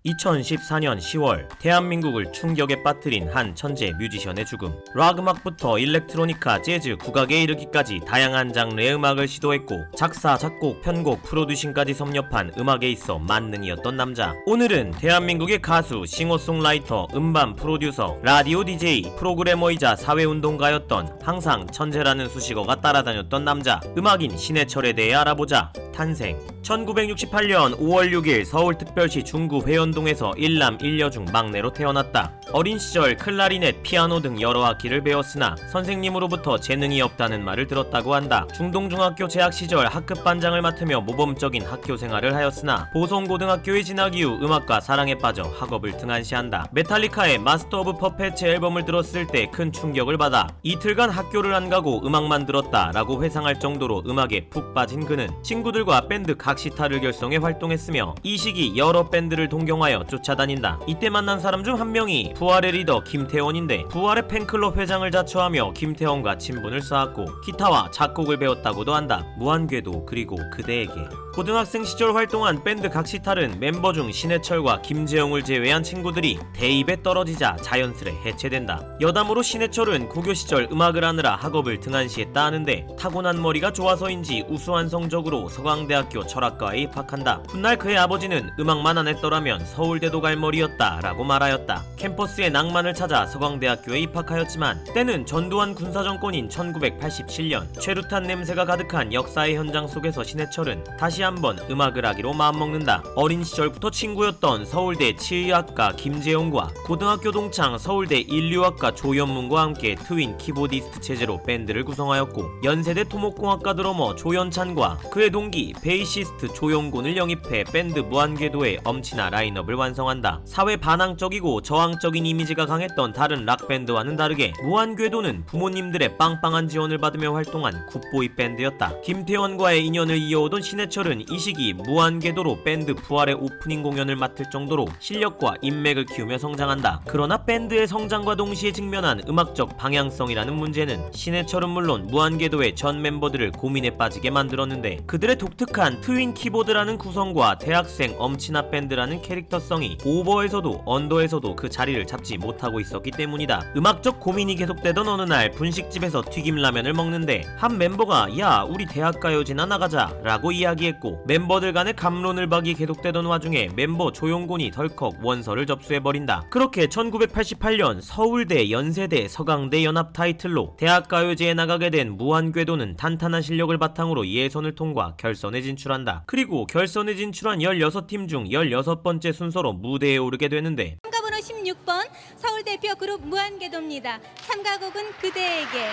2014년 10월 대한민국을 충격에 빠뜨린 한 천재 뮤지션의 죽음. 락 음악부터 일렉트로니카, 재즈, 국악에 이르기까지 다양한 장르의 음악을 시도했고 작사, 작곡, 편곡, 프로듀싱까지 섭렵한 음악에 있어 만능이었던 남자. 오늘은 대한민국의 가수, 싱어송라이터, 음반 프로듀서, 라디오 DJ, 프로그래머이자 사회운동가였던 항상 천재라는 수식어가 따라다녔던 남자, 음악인 신해철에 대해 알아보자. 탄생 1968년 5월 6일 서울특별시 중구 회원동에서 일남 일녀 중 막내로 태어났다. 어린 시절 클라리넷, 피아노 등 여러 악기를 배웠으나 선생님으로부터 재능이 없다는 말을 들었다고 한다. 중동중학교 재학 시절 학급 반장을 맡으며 모범적인 학교 생활을 하였으나 보성고등학교에 진학 이후 음악과 사랑에 빠져 학업을 등한시한다. 메탈리카의 마스터 오브 퍼펫츠 앨범을 들었을 때 큰 충격을 받아 이틀간 학교를 안 가고 음악만 들었다 라고 회상할 정도로 음악에 푹 빠진 그는 친구들과 밴드 각시타를 결성해 활동했으며 이 시기 여러 밴드를 동경하여 쫓아다닌다. 이때 만난 사람 중 한 명이 부활의 리더 김태원인데 부활의 팬클럽 회장을 자처하며 김태원과 친분을 쌓았고 기타와 작곡을 배웠다고도 한다. 무한궤도 그리고 그대에게. 고등학생 시절 활동한 밴드 각시탈은 멤버 중 신해철과 김재용을 제외한 친구들이 대입에 떨어지자 자연스레 해체된다. 여담으로 신해철은 고교 시절 음악을 하느라 학업을 등한시했다 하는데 타고난 머리가 좋아서인지 우수한 성적으로 서강대학교 철학과에 입학한다. 훗날 그의 아버지는 음악만 안 했더라면 서울대도 갈 머리였다 라고 말하였다. 캠퍼스의 낭만을 찾아 서강대학교에 입학하였지만 때는 전두환 군사정권인 1987년 최루탄 냄새가 가득한 역사의 현장 속에서 신해철은 다시 한번 음악을 하기로 마음먹는다. 어린 시절부터 친구였던 서울대 치의학과 김재용과 고등학교 동창 서울대 인류학과 조현문과 함께 트윈 키보디스트 체제로 밴드를 구성하였고 연세대 토목공학과 드러머 조연찬과 그의 동기 베이시스트 조용곤을 영입해 밴드 무한궤도의 엄친아 라인업을 완성한다. 사회 반항적이고 저항적인 이미지가 강했던 다른 락밴드와는 다르게 무한궤도는 부모님들의 빵빵한 지원을 받으며 활동한 굿보이 밴드였다. 김태원과의 인연을 이어오던 신해철은 이 시기 무한궤도로 밴드 부활의 오프닝 공연을 맡을 정도로 실력과 인맥을 키우며 성장한다. 그러나 밴드의 성장과 동시에 직면한 음악적 방향성이라는 문제는 신해철은 물론 무한궤도의 전 멤버들을 고민에 빠지게 만들었는데 그들의 독특한 트윈 키보드라는 구성과 대학생 엄친아 밴드라는 캐릭터성이 오버에서도 언더에서도 그 자리를 잡지 못하고 있었기 때문이다. 음악적 고민이 계속되던 어느 날 분식집에서 튀김라면을 먹는데 한 멤버가 야 우리 대학가요제나 나가자 라고 이야기했고 멤버들 간의 갑론을박이 계속되던 와중에 멤버 조용곤이 덜컥 원서를 접수해버린다. 그렇게 1988년 서울대, 연세대, 서강대 연합 타이틀로 대학가요제에 나가게 된 무한궤도는 탄탄한 실력을 바탕으로 예선을 통과 결선에 진출한다. 그리고 결선에 진출한 16팀 중 16번째 순서로 무대에 오르게 되는데 참가번호 16번 서울대표 그룹 무한궤도입니다. 참가곡은 그대에게.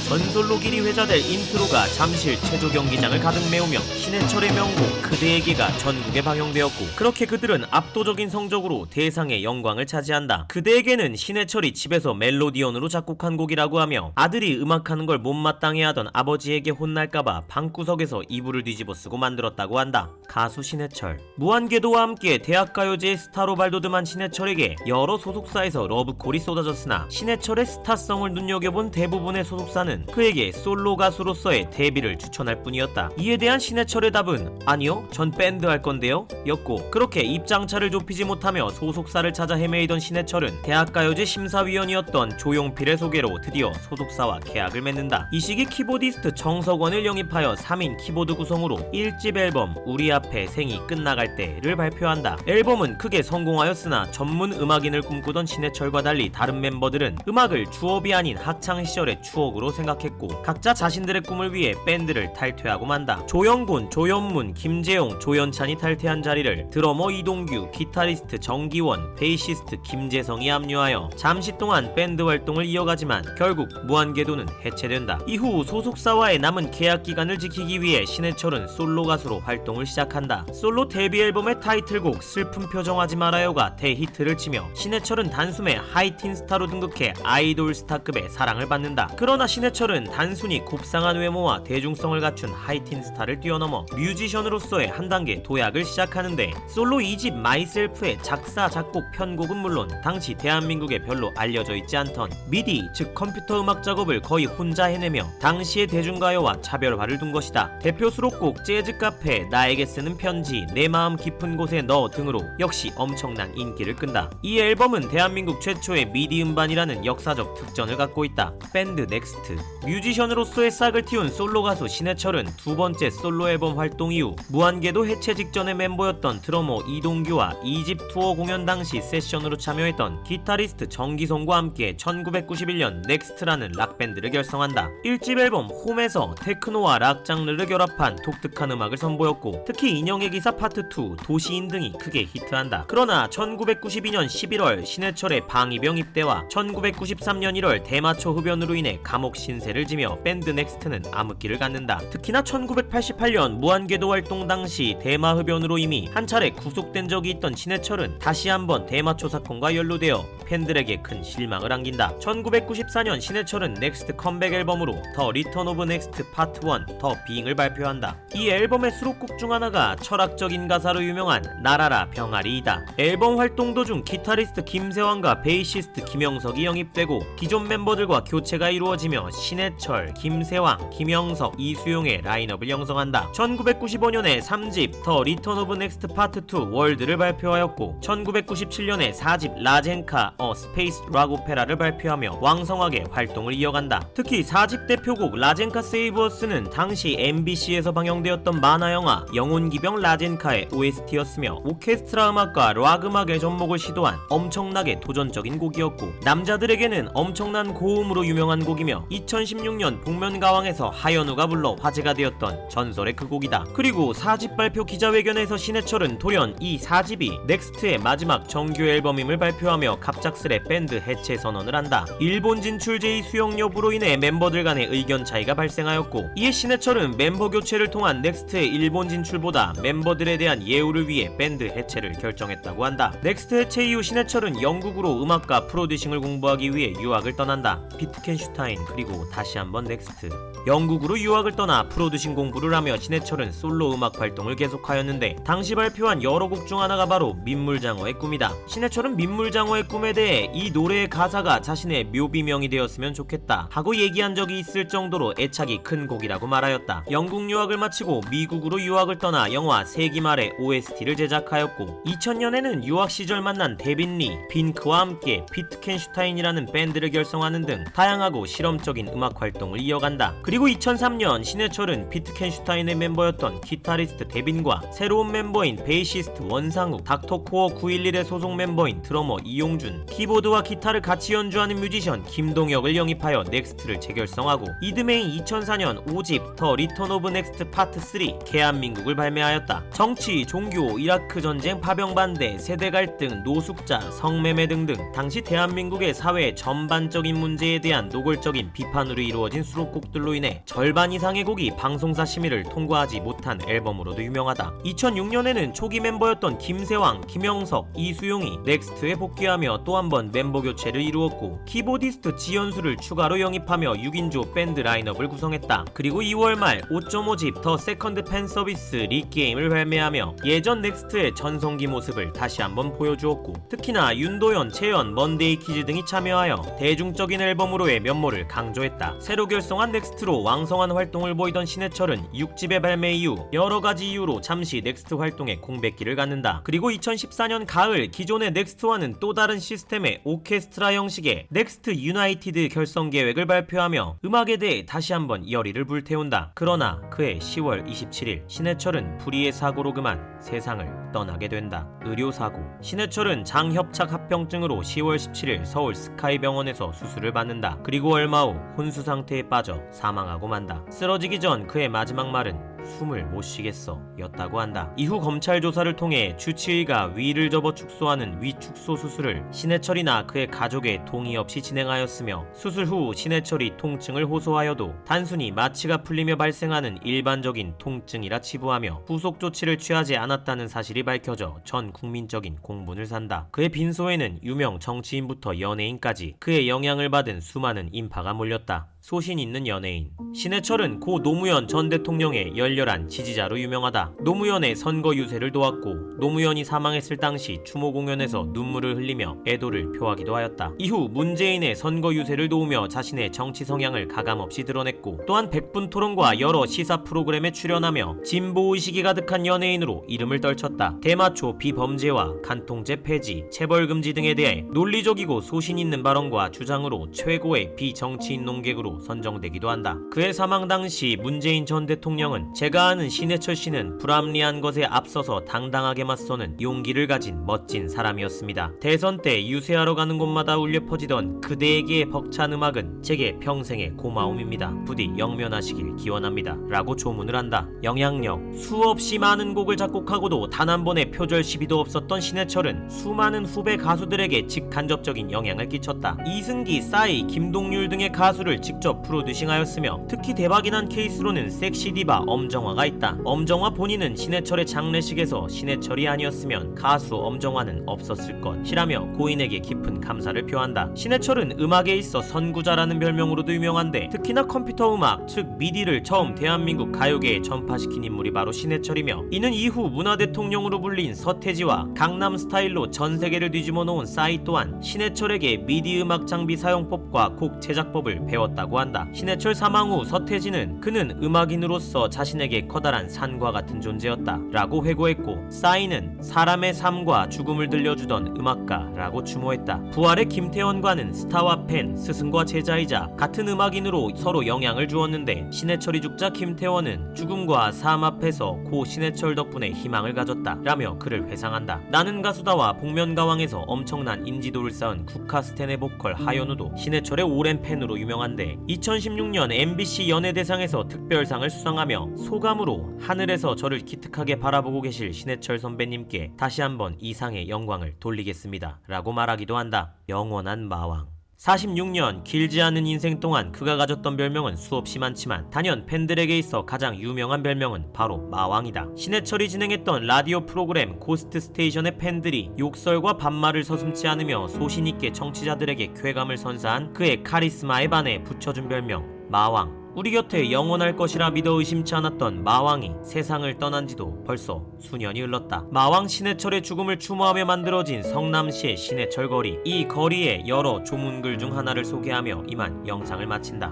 전솔로길이 회자될 인트로가 잠실 체조 경기장을 가득 메우며 신해철의 명곡 그대에게가 전국에 방영되었고 그렇게 그들은 압도적인 성적으로 대상의 영광을 차지한다. 그대에게는 신해철이 집에서 멜로디언으로 작곡한 곡이라고 하며 아들이 음악하는 걸 못마땅해 하던 아버지에게 혼날까봐 방구석에서 이불을 뒤집어 쓰고 만들었다고 한다. 가수 신해철. 무한궤도와 함께 대학가요제의 스타로 발돋움한 신해철에게 여러 소속사에서 러브콜이 쏟아졌으나 신해철의 스타성을 눈여겨본 대부분의 소속사는 그에게 솔로 가수로서의 데뷔를 추천할 뿐이었다. 이에 대한 신해철의 답은 아니요 전 밴드 할 건데요 였고 그렇게 입장차를 좁히지 못하며 소속사를 찾아 헤매이던 신해철은 대학가요제 심사위원이었던 조용필의 소개로 드디어 소속사와 계약을 맺는다. 이 시기 키보디스트 정석원을 영입하여 3인 키보드 구성으로 1집 앨범 우리 앞에 생이 끝나갈 때를 발표한다. 앨범은 크게 성공하였으나 전문 음악인을 꿈꾸던 신해철과 달리 다른 멤버들은 음악을 주업이 아닌 학창시절의 추억으로 생각했고 각자 자신들의 꿈을 위해 밴드를 탈퇴하고 만다. 조영곤, 조현문, 김재용, 조연찬이 탈퇴한 자리를 드러머 이동규, 기타리스트 정기원, 베이시스트 김재성이 합류하여 잠시 동안 밴드 활동을 이어가지만 결국 무한궤도는 해체된다. 이후 소속사와의 남은 계약 기간을 지키기 위해 신해철은 솔로 가수로 활동을 시작한다. 솔로 데뷔 앨범의 타이틀곡 슬픈 표정하지 말아요가 대히트를 치며 신해철은 단숨에 하이틴 스타로 등극해 아이돌 스타급의 사랑을 받는다. 그러나 신해철 신해철은 단순히 곱상한 외모와 대중성을 갖춘 하이틴 스타를 뛰어넘어 뮤지션으로서의 한 단계 도약을 시작하는데, 솔로 2집 마이셀프의 작사, 작곡, 편곡은 물론 당시 대한민국에 별로 알려져 있지 않던 미디, 즉 컴퓨터 음악 작업을 거의 혼자 해내며 당시의 대중가요와 차별화를 둔 것이다. 대표 수록곡 재즈 카페, 나에게 쓰는 편지, 내 마음 깊은 곳에 너 등으로 역시 엄청난 인기를 끈다. 이 앨범은 대한민국 최초의 미디 음반이라는 역사적 특전을 갖고 있다. 밴드 넥스트. 뮤지션으로서의 싹을 틔운 솔로 가수 신해철은 두 번째 솔로 앨범 활동 이후 무한궤도 해체 직전의 멤버였던 드러머 이동규와 2집 투어 공연 당시 세션으로 참여했던 기타리스트 정기송과 함께 1991년 넥스트라는 락밴드를 결성한다. 1집 앨범 홈에서 테크노와 락 장르를 결합한 독특한 음악을 선보였고, 특히 인형의 기사 파트 2, 도시인 등이 크게 히트한다. 그러나 1992년 11월 신해철의 방위병 입대와 1993년 1월 대마초 흡연으로 인해 감옥 신세를 지며 밴드 넥스트는 암흑기를 갖는다. 특히나 1988년 무한궤도 활동 당시 대마 흡연으로 이미 한 차례 구속된 적이 있던 신해철은 다시 한번 대마초 사건과 연루되어 팬들에게 큰 실망을 안긴다. 1994년 신해철은 넥스트 컴백 앨범으로 더 리턴 오브 넥스트 파트 1 더 빙을 발표한다. 이 앨범의 수록곡 중 하나가 철학적인 가사로 유명한 나라라 병아리이다. 앨범 활동 도중 기타리스트 김세환과 베이시스트 김영석이 영입되고 기존 멤버들과 교체가 이루어지며 신해철, 김세환, 김영석, 이수용의 라인업을 형성한다. 1995년에 3집 더 리턴 오브 넥스트 파트 2 월드를 발표하였고, 1997년에 4집 라젠카 어 스페이스 락 오페라를 발표하며 왕성하게 활동을 이어간다. 특히 4집 대표곡 라젠카 세이브 어스는 당시 MBC에서 방영되었던 만화영화 영혼기병 라젠카의 OST였으며 오케스트라 음악과 락 음악의 접목을 시도한 엄청나게 도전적인 곡이었고, 남자들에게는 엄청난 고음으로 유명한 곡이며 2016년 복면가왕에서 하현우가 불러 화제가 되었던 전설의 그 곡이다. 그리고 4집 발표 기자회견에서 신해철은 돌연 이 4집이 넥스트의 마지막 정규 앨범임을 발표하며 갑작스레 밴드 해체 선언을 한다. 일본 진출 제의 수용 여부로 인해 멤버들 간의 의견 차이가 발생하였고, 이에 신해철은 멤버 교체를 통한 넥스트의 일본 진출보다 멤버들에 대한 예우를 위해 밴드 해체를 결정했다고 한다. 넥스트 해체 이후 신해철은 영국으로 음악과 프로듀싱을 공부하기 위해 유학을 떠난다. 비트켄슈타인 그리고 다시 한번 넥스트. 영국으로 유학을 떠나 프로듀싱 공부를 하며 신해철은 솔로 음악 활동을 계속하였는데, 당시 발표한 여러 곡 중 하나가 바로 민물장어의 꿈이다. 신해철은 민물장어의 꿈에 대해 이 노래의 가사가 자신의 묘비명이 되었으면 좋겠다 하고 얘기한 적이 있을 정도로 애착이 큰 곡이라고 말하였다. 영국 유학을 마치고 미국으로 유학을 떠나 영화 세기말의 OST를 제작하였고, 2000년에는 유학 시절 만난 데빈 리, 빈크와 함께 비트켄슈타인이라는 밴드를 결성하는 등 다양하고 실험적인 음악 활동을 이어간다. 그리고 2003년 신해철은 비트켄슈타인의 멤버였던 기타리스트 데빈과 새로운 멤버인 베이시스트 원상욱, 닥터코어 911의 소속 멤버인 드러머 이용준, 키보드와 기타를 같이 연주하는 뮤지션 김동혁을 영입하여 넥스트를 재결성하고, 이듬해인 2004년 5집 더 리턴 오브 넥스트 파트 3 개한민국을 발매하였다. 정치, 종교, 이라크 전쟁, 파병 반대, 세대 갈등, 노숙자, 성매매 등등 당시 대한민국의 사회 전반적인 문제에 대한 노골적인 비판으로 이루어진 수록곡들로 인해 절반 이상의 곡이 방송사 심의를 통과하지 못한 앨범으로도 유명하다. 2006년에는 초기 멤버였던 김세왕, 김영석, 이수용이 넥스트에 복귀하며 또 한 번 멤버 교체를 이루었고, 키보디스트 지연수를 추가로 영입하며 6인조 밴드 라인업을 구성했다. 그리고 2월 말 5.5집 더 세컨드 팬 서비스 리게임을 발매하며 예전 넥스트의 전성기 모습을 다시 한번 보여주었고, 특히나 윤도현, 채연, 먼데이 키즈 등이 참여하여 대중적인 앨범으로의 면모를 강조했다. 새로 결성한 넥스트로 왕성한 활동을 보이던 신해철은 6집의 발매 이후 여러가지 이유로 잠시 넥스트 활동에 공백기를 갖는다. 그리고 2014년 가을 기존의 넥스트와는 또 다른 시스템의 오케스트라 형식의 넥스트 유나이티드 결성 계획을 발표하며 음악에 대해 다시 한번 열의를 불태운다. 그러나 그해 10월 27일 신해철은 불의의 사고로 그만 세상을 떠나게 된다. 의료사고. 신해철은 장협착 합병증으로 10월 17일 서울 스카이병원에서 수술을 받는다. 그리고 얼마 후 혼수 상태에 빠져 사망하고 만다. 쓰러지기 전 그의 마지막 말은 숨을 못 쉬겠어 였다고 한다. 이후 검찰 조사를 통해 주치의가 위를 접어 축소하는 위축소 수술을 신해철이나 그의 가족의 동의 없이 진행하였으며 수술 후 신해철이 통증을 호소하여도 단순히 마취가 풀리며 발생하는 일반적인 통증이라 치부하며 후속 조치를 취하지 않았다는 사실이 밝혀져 전 국민적인 공분을 산다. 그의 빈소에는 유명 정치인부터 연예인까지 그의 영향을 받은 수많은 인파가 몰렸다. 소신 있는 연예인 신해철은 고 노무현 전 대통령의 열렬한 지지자로 유명하다. 노무현의 선거 유세를 도왔고 노무현이 사망했을 당시 추모 공연에서 눈물을 흘리며 애도를 표하기도 하였다. 이후 문재인의 선거 유세를 도우며 자신의 정치 성향을 가감없이 드러냈고 또한 백분 토론과 여러 시사 프로그램에 출연하며 진보의식이 가득한 연예인으로 이름을 떨쳤다. 대마초 비범죄와 간통죄 폐지, 체벌금지 등에 대해 논리적이고 소신 있는 발언과 주장으로 최고의 비정치인 논객으로 선정되기도 한다. 그의 사망 당시 문재인 전 대통령은 제가 아는 신해철 씨는 불합리한 것에 앞서서 당당하게 맞서는 용기를 가진 멋진 사람이었습니다. 대선 때 유세하러 가는 곳마다 울려 퍼지던 그대에게의 벅찬 음악은 제게 평생의 고마움입니다. 부디 영면하시길 기원합니다. 라고 조문을 한다. 영향력 수없이 많은 곡을 작곡하고도 단 한 번의 표절 시비도 없었던 신해철은 수많은 후배 가수들에게 직간접적인 영향을 끼쳤다. 이승기, 싸이, 김동률 등의 가수를 직접 프로듀싱하였으며 특히 대박이 난 케이스로는 섹시 디바 엄정화가 있다. 엄정화 본인은 신해철의 장례식에서 신해철이 아니었으면 가수 엄정화는 없었을 것이라며 고인에게 깊은 감사를 표한다. 신해철은 음악에 있어 선구자라는 별명으로도 유명한데 특히나 컴퓨터 음악 즉 미디를 처음 대한민국 가요계에 전파시킨 인물이 바로 신해철이며 이는 이후 문화대통령으로 불린 서태지와 강남스타일로 전세계를 뒤집어 놓은 싸이 또한 신해철에게 미디 음악 장비 사용법과 곡 제작법을 배웠다고 한다. 신해철 사망 후 서태지는 그는 음악인으로서 자신에게 커다란 산과 같은 존재였다 라고 회고했고 싸이는 사람의 삶과 죽음을 들려주던 음악가라고 추모했다. 부활의 김태원과는 스타와 팬, 스승과 제자이자 같은 음악인으로 서로 영향을 주었는데 신해철이 죽자 김태원은 죽음과 삶 앞에서 고 신해철 덕분에 희망을 가졌다 라며 그를 회상한다. 나는 가수다와 복면가왕에서 엄청난 인지도를 쌓은 국카스텐의 보컬 하현우도 신해철의 오랜 팬으로 유명한데 2016년 MBC 연예대상에서 특별상을 수상하며 소감으로 하늘에서 저를 기특하게 바라보고 계실 신해철 선배님께 다시 한번 이 상의 영광을 돌리겠습니다 라고 말하기도 한다. 영원한 마왕 46년 길지 않은 인생 동안 그가 가졌던 별명은 수없이 많지만 단연 팬들에게 있어 가장 유명한 별명은 바로 마왕이다. 신해철이 진행했던 라디오 프로그램 고스트 스테이션의 팬들이 욕설과 반말을 서슴지 않으며 소신있게 청취자들에게 쾌감을 선사한 그의 카리스마에 반해 붙여준 별명 마왕. 우리 곁에 영원할 것이라 믿어 의심치 않았던 마왕이 세상을 떠난 지도 벌써 수년이 흘렀다. 마왕 신해철의 죽음을 추모하며 만들어진 성남시의 신해철 거리. 이 거리의 여러 조문글 중 하나를 소개하며 이만 영상을 마친다.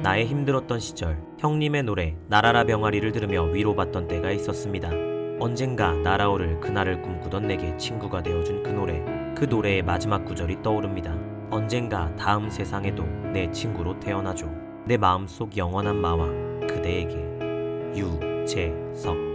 나의 힘들었던 시절, 형님의 노래 나라라 병아리를 들으며 위로받던 때가 있었습니다. 언젠가 날아오를 그날을 꿈꾸던 내게 친구가 되어준 그 노래. 그 노래의 마지막 구절이 떠오릅니다. 언젠가 다음 세상에도 내 친구로 태어나줘. 내 마음속 영원한 마왕 그대에게 유재석.